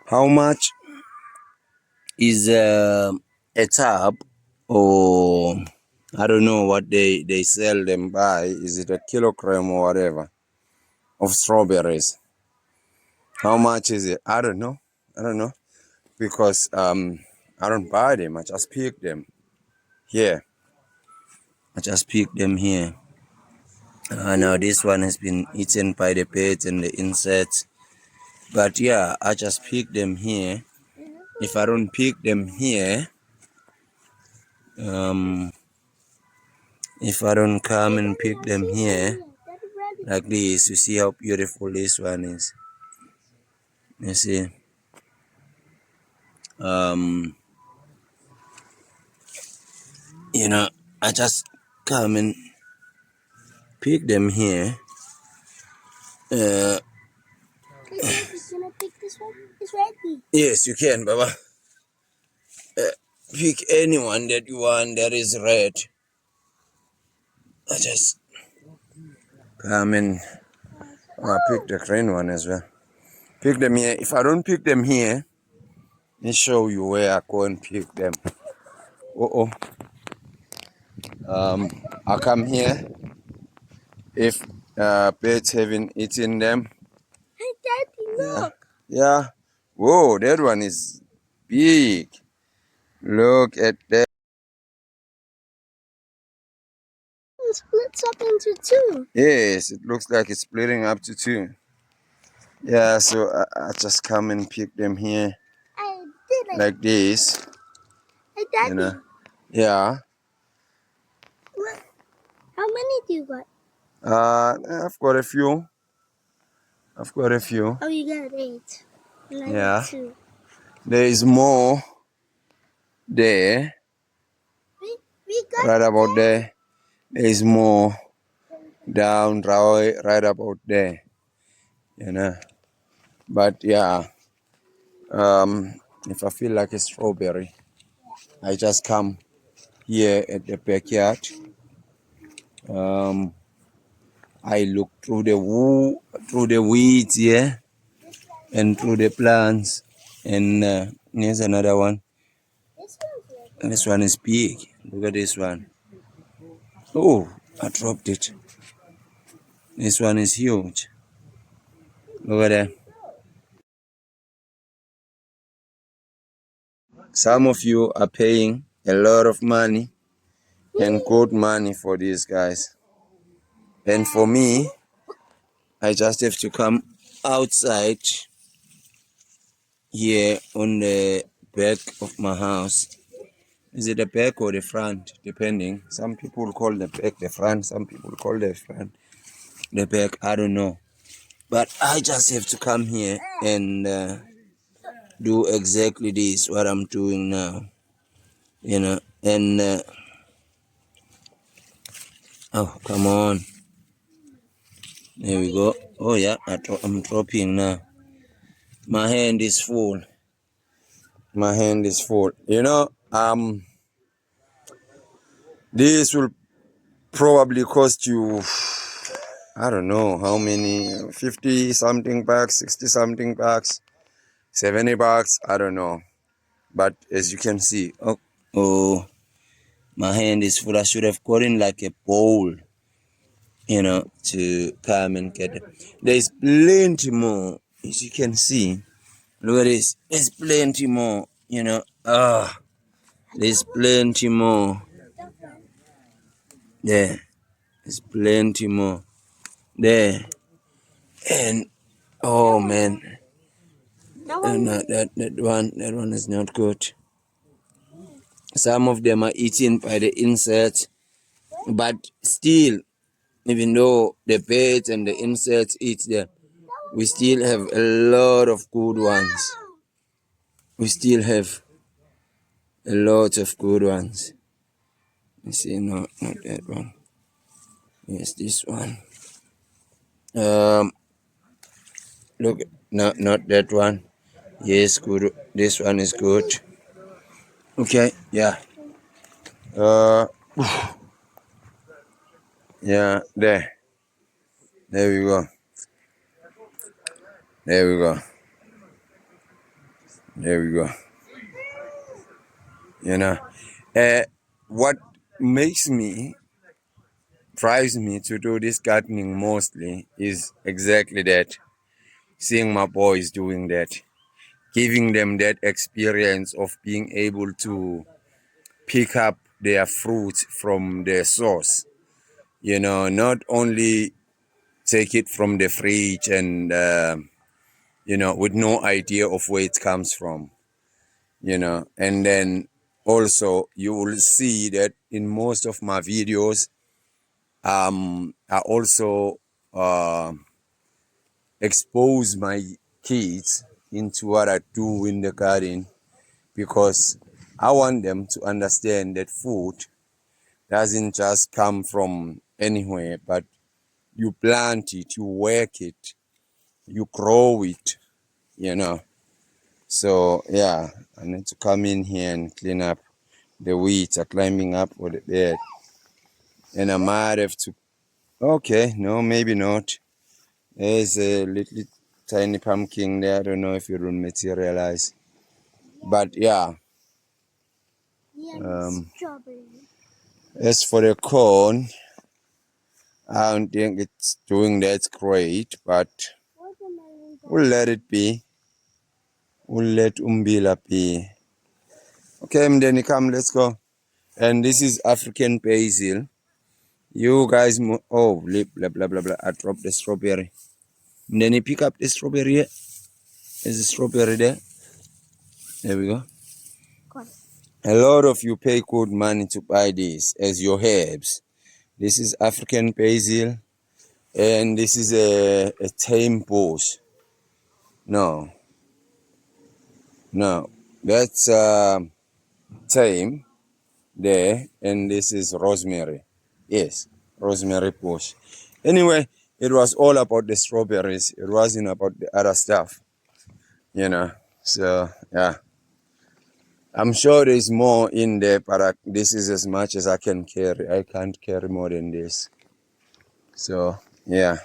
How much is a tub, or I don't know what they sell them by? Is it a kilogram or whatever of strawberries? How much is it? I don't know. Because I don't buy them. I just pick them here. Now this one has been eaten by the birds and the insects. But yeah, I just pick them here. If I don't pick them here, if I don't come and pick them here like this, you see how beautiful this one is. You see, I just come and pick them here. Can I pick this one? It's ready. Yes, you can, Baba. Pick anyone that you want that is red. I just come and pick the green one as well. Pick them here. If I don't pick them here, let me show you where I go and pick them. I come here. If birds haven't eaten them. Hey, Daddy, look. Yeah. Whoa, that one is big. Look at that. It splits up into two. Yes, it looks like it's splitting up to two. Yeah, so I just come and pick them here I did it. like this. Hey, Daddy. You know? Yeah. Look. How many do you got? I've got a few. Oh, you got 8. And I Yeah. got 2. There is more there. We got Right about there. There is more down right about there. But yeah, if I feel like a strawberry, I just come here at the backyard. I look through the weeds here and through the plants. And here's another one. This one is big. Look at this one. Oh, I dropped it. This one is huge. Look at that. Some of you are paying a lot of money and good money for these guys. And for me, I just have to come outside here on the back of my house. Is it the back or the front? Depending. Some people call the back the front. Some people call the front the back. I don't know. But I just have to come here and do exactly this, what I'm doing now. And oh, come on. There we go. Oh, yeah, I'm dropping now. My hand is full. This will probably cost you, I don't know how many, 50 something bucks, 60 something bucks, 70 bucks, I don't know. But as you can see, oh, my hand is full. I should have gotten like a bowl, to come and get it. There's plenty more, as you can see. Look at this. There's plenty more, there's plenty more. There. There's plenty more. There. And oh man. No, that one is not good. Some of them are eaten by the insects, but still, even though the birds and the insects eat them, we still have a lot of good ones. We still have a lot of good ones. You see, no, not that one. Yes, this one. Look, no, not that one. Yes, good. This one is good. Okay, yeah. Yeah, there. There we go. There we go. There we go. You know, what drives me to do this gardening mostly is exactly that. Seeing my boys doing that, giving them that experience of being able to pick up their fruit from their source. You know, not only take it from the fridge and, with no idea of where it comes from, and then also you will see that in most of my videos, I also expose my kids into what I do in the garden, because I want them to understand that food doesn't just come from anywhere, but you plant it, you work it, you grow it, you know. So yeah, I need to come in here and clean up. The weeds are climbing up with the bed, and I might have to. Okay, no, maybe not. There's a little tiny pumpkin there. I don't know if it will materialize, but yeah. Strawberry. As for the corn, I don't think it's doing that great, but we'll let it be. We'll let Umbila be. Okay, Mdeni, come, let's go. And this is African basil. You guys, oh, blah, blah, blah, blah. I dropped the strawberry. Mdeni, pick up the strawberry here. There's a strawberry there. There we go. A lot of you pay good money to buy this as your herbs. This is African basil, and this is a tame bush. No, that's thyme there, and this is rosemary. Yes, rosemary bush. Anyway, it was all about the strawberries. It wasn't about the other stuff, So yeah, I'm sure there's more in there, but this is as much as I can carry. I can't carry more than this. So yeah.